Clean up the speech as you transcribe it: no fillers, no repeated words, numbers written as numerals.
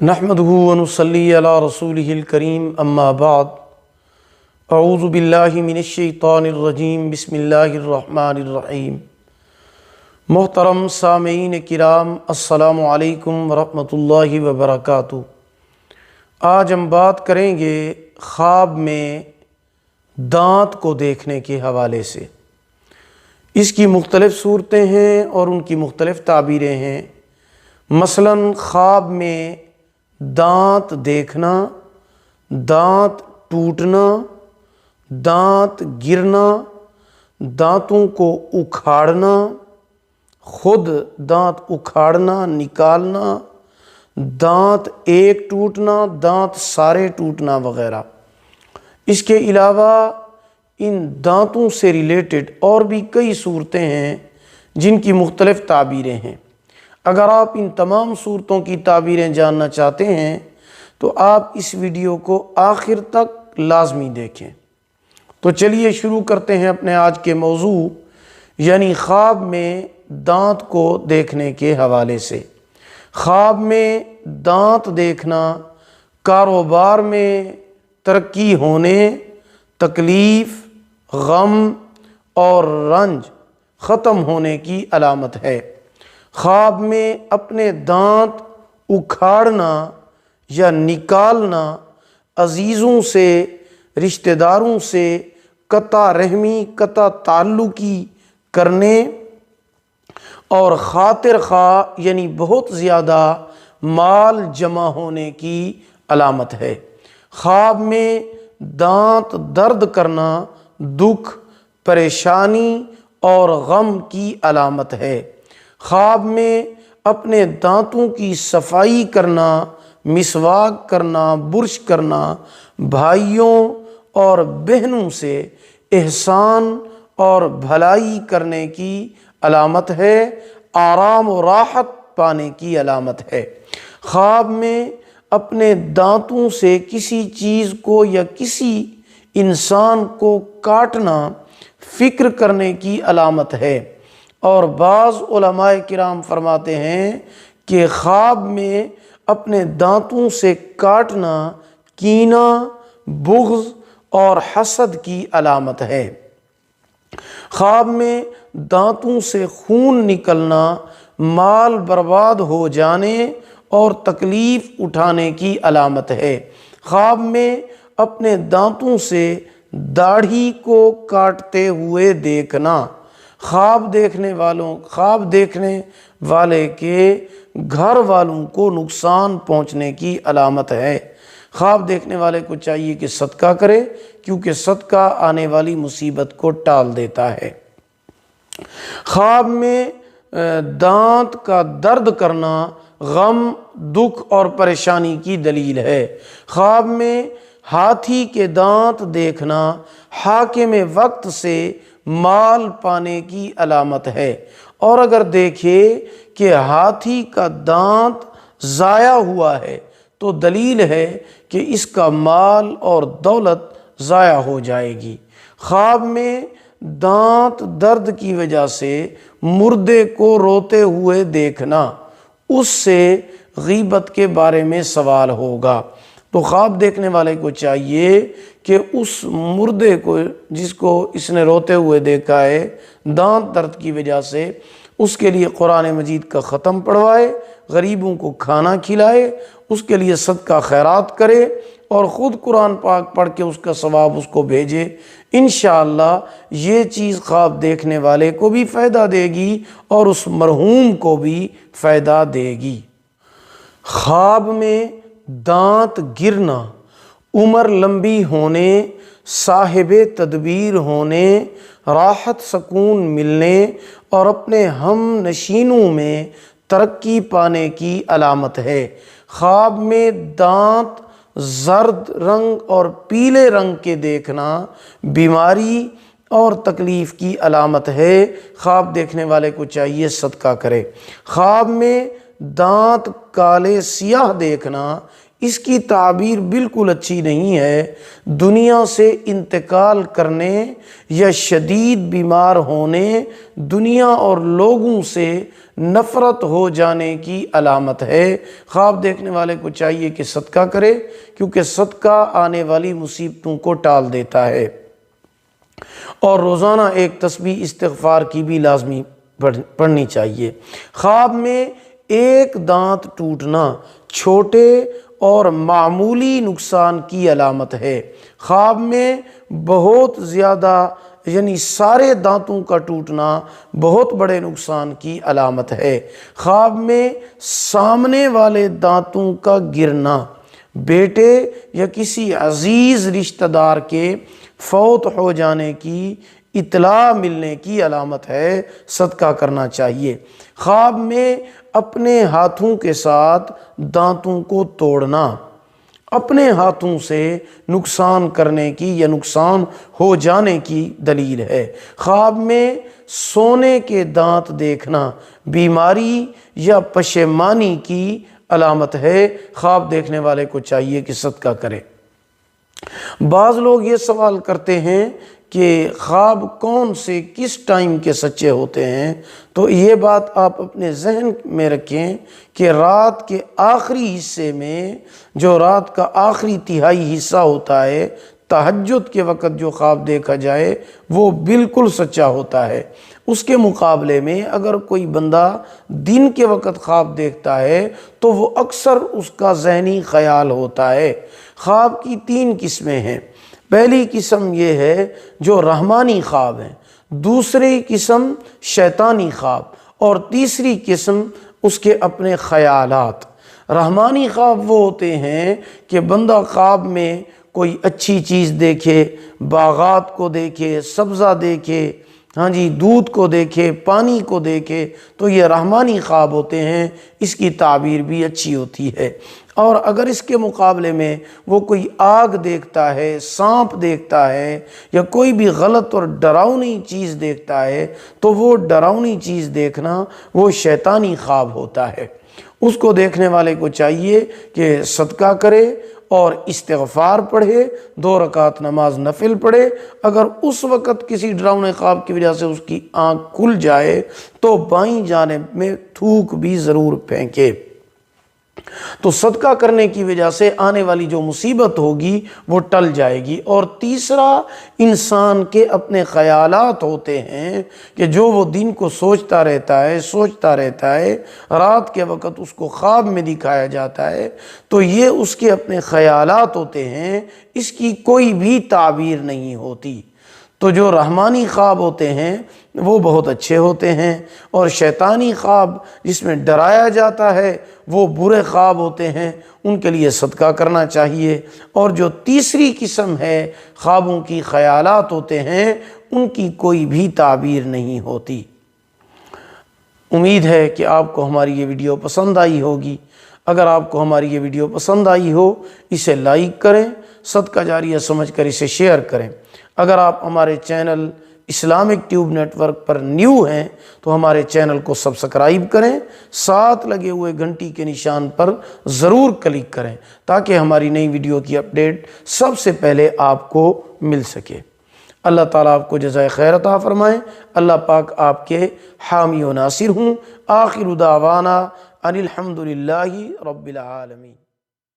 نحمدہ ونصلی علی رسولہ الکریم اما بعد اعوذ باللہ من الشیطان الرجیم بسم اللہ الرحمن الرحیم۔ محترم سامعین کرام، السلام علیکم ورحمۃ اللہ وبرکاتہ۔ آج ہم بات کریں گے خواب میں دانت کو دیکھنے کے حوالے سے۔ اس کی مختلف صورتیں ہیں اور ان کی مختلف تعبیریں ہیں۔ مثلاً خواب میں دانت دیکھنا، دانت ٹوٹنا، دانت گرنا، دانتوں کو اکھاڑنا، خود دانت اکھاڑنا نکالنا، دانت ایک ٹوٹنا، دانت سارے ٹوٹنا وغیرہ۔ اس کے علاوہ ان دانتوں سے ریلیٹڈ اور بھی کئی صورتیں ہیں جن کی مختلف تعبیریں ہیں۔ اگر آپ ان تمام صورتوں کی تعبیریں جاننا چاہتے ہیں تو آپ اس ویڈیو کو آخر تک لازمی دیکھیں۔ تو چلیے شروع کرتے ہیں اپنے آج کے موضوع، یعنی خواب میں دانت کو دیکھنے کے حوالے سے۔ خواب میں دانت دیکھنا کاروبار میں ترقی ہونے، تکلیف، غم اور رنج ختم ہونے کی علامت ہے۔ خواب میں اپنے دانت اکھاڑنا یا نکالنا، عزیزوں سے، رشتہ داروں سے قطع رحمی، قطع تعلقی کرنے اور خاطر خواہ یعنی بہت زیادہ مال جمع ہونے کی علامت ہے۔ خواب میں دانت درد کرنا دکھ، پریشانی اور غم کی علامت ہے۔ خواب میں اپنے دانتوں کی صفائی کرنا، مسواک کرنا، برش کرنا، بھائیوں اور بہنوں سے احسان اور بھلائی کرنے کی علامت ہے، آرام و راحت پانے کی علامت ہے۔ خواب میں اپنے دانتوں سے کسی چیز کو یا کسی انسان کو کاٹنا فکر کرنے کی علامت ہے، اور بعض علماء کرام فرماتے ہیں کہ خواب میں اپنے دانتوں سے کاٹنا کینہ، بغض اور حسد کی علامت ہے۔ خواب میں دانتوں سے خون نکلنا مال برباد ہو جانے اور تکلیف اٹھانے کی علامت ہے۔ خواب میں اپنے دانتوں سے داڑھی کو کاٹتے ہوئے دیکھنا خواب دیکھنے والے کے گھر والوں کو نقصان پہنچنے کی علامت ہے۔ خواب دیکھنے والے کو چاہیے کہ صدقہ کرے، کیونکہ صدقہ آنے والی مصیبت کو ٹال دیتا ہے۔ خواب میں دانت کا درد کرنا غم، دکھ اور پریشانی کی دلیل ہے۔ خواب میں ہاتھی کے دانت دیکھنا حاکم وقت سے مال پانے کی علامت ہے، اور اگر دیکھے کہ ہاتھی کا دانت ضائع ہوا ہے تو دلیل ہے کہ اس کا مال اور دولت ضائع ہو جائے گی۔ خواب میں دانت درد کی وجہ سے مردے کو روتے ہوئے دیکھنا، اس سے غیبت کے بارے میں سوال ہوگا۔ تو خواب دیکھنے والے کو چاہیے کہ اس مردے کو جس کو اس نے روتے ہوئے دیکھا ہے دانت درد کی وجہ سے، اس کے لیے قرآن مجید کا ختم پڑھوائے، غریبوں کو کھانا کھلائے، اس کے لیے صدقہ خیرات کرے اور خود قرآن پاک پڑھ کے اس کا ثواب اس کو بھیجے۔ انشاءاللہ یہ چیز خواب دیکھنے والے کو بھی فائدہ دے گی اور اس مرحوم کو بھی فائدہ دے گی۔ خواب میں دانت گرنا عمر لمبی ہونے، صاحب تدبیر ہونے، راحت سکون ملنے اور اپنے ہم نشینوں میں ترقی پانے کی علامت ہے۔ خواب میں دانت زرد رنگ اور پیلے رنگ کے دیکھنا بیماری اور تکلیف کی علامت ہے۔ خواب دیکھنے والے کو چاہیے صدقہ کرے۔ خواب میں دانت کالے سیاہ دیکھنا اس کی تعبیر بالکل اچھی نہیں ہے۔ دنیا سے انتقال کرنے یا شدید بیمار ہونے، دنیا اور لوگوں سے نفرت ہو جانے کی علامت ہے۔ خواب دیکھنے والے کو چاہیے کہ صدقہ کرے، کیونکہ صدقہ آنے والی مصیبتوں کو ٹال دیتا ہے۔ اور روزانہ ایک تسبیح استغفار کی بھی لازمی پڑھنی چاہیے۔ خواب میں ایک دانت ٹوٹنا چھوٹے اور معمولی نقصان کی علامت ہے۔ خواب میں بہت زیادہ یعنی سارے دانتوں کا ٹوٹنا بہت بڑے نقصان کی علامت ہے۔ خواب میں سامنے والے دانتوں کا گرنا بیٹے یا کسی عزیز رشتہ دار کے فوت ہو جانے کی اطلاع ملنے کی علامت ہے، صدقہ کرنا چاہیے۔ خواب میں اپنے ہاتھوں کے ساتھ دانتوں کو توڑنا اپنے ہاتھوں سے نقصان کرنے کی یا نقصان ہو جانے کی دلیل ہے۔ خواب میں سونے کے دانت دیکھنا بیماری یا پشیمانی کی علامت ہے۔ خواب دیکھنے والے کو چاہیے کہ صدقہ کرے۔ بعض لوگ یہ سوال کرتے ہیں کہ خواب کون سے کس ٹائم کے سچے ہوتے ہیں، تو یہ بات آپ اپنے ذہن میں رکھیں کہ رات کے آخری حصے میں، جو رات کا آخری تہائی حصہ ہوتا ہے، تہجد کے وقت جو خواب دیکھا جائے وہ بالکل سچا ہوتا ہے۔ اس کے مقابلے میں اگر کوئی بندہ دن کے وقت خواب دیکھتا ہے تو وہ اکثر اس کا ذہنی خیال ہوتا ہے۔ خواب کی 3 قسمیں ہیں۔ پہلی قسم یہ ہے جو رحمانی خواب ہیں، دوسری قسم شیطانی خواب، اور تیسری قسم اس کے اپنے خیالات۔ رحمانی خواب وہ ہوتے ہیں کہ بندہ خواب میں کوئی اچھی چیز دیکھے، باغات کو دیکھے، سبزہ دیکھے، دودھ کو دیکھے، پانی کو دیکھے، تو یہ رحمانی خواب ہوتے ہیں۔ اس کی تعبیر بھی اچھی ہوتی ہے۔ اور اگر اس کے مقابلے میں وہ کوئی آگ دیکھتا ہے، سانپ دیکھتا ہے، یا کوئی بھی غلط اور ڈراؤنی چیز دیکھتا ہے، تو وہ ڈراؤنی چیز دیکھنا وہ شیطانی خواب ہوتا ہے۔ اس کو دیکھنے والے کو چاہیے کہ صدقہ کرے اور استغفار پڑھے، 2 رکعت نماز نفل پڑھے۔ اگر اس وقت کسی ڈراؤنے خواب کی وجہ سے اس کی آنکھ کھل جائے تو بائیں جانب میں تھوک بھی ضرور پھینکے۔ تو صدقہ کرنے کی وجہ سے آنے والی جو مصیبت ہوگی وہ ٹل جائے گی۔ اور تیسرا، انسان کے اپنے خیالات ہوتے ہیں کہ جو وہ دن کو سوچتا رہتا ہے، رات کے وقت اس کو خواب میں دکھایا جاتا ہے، تو یہ اس کے اپنے خیالات ہوتے ہیں، اس کی کوئی بھی تعبیر نہیں ہوتی۔ تو جو رحمانی خواب ہوتے ہیں وہ بہت اچھے ہوتے ہیں، اور شیطانی خواب جس میں ڈرایا جاتا ہے وہ برے خواب ہوتے ہیں، ان کے لیے صدقہ کرنا چاہیے۔ اور جو تیسری قسم ہے خوابوں کی، خیالات ہوتے ہیں، ان کی کوئی بھی تعبیر نہیں ہوتی۔ امید ہے کہ آپ کو ہماری یہ ویڈیو پسند آئی ہوگی۔ اگر آپ کو ہماری یہ ویڈیو پسند آئی ہو، اسے لائک کریں، صدقہ جاریہ سمجھ کر اسے شیئر کریں۔ اگر آپ ہمارے channel Islamic tube network پر نیو ہیں تو ہمارے چینل کو سبسکرائب کریں، ساتھ لگے ہوئے گھنٹی کے نشان پر ضرور کلک کریں تاکہ ہماری نئی ویڈیو کی اپڈیٹ سب سے پہلے آپ کو مل سکے۔ اللہ تعالیٰ آپ کو جزائے خیر عطا فرمائے۔ اللہ پاک آپ کے حامی و ناصر ہوں۔ آخر دعوانا ان الحمد للہ رب العالمین۔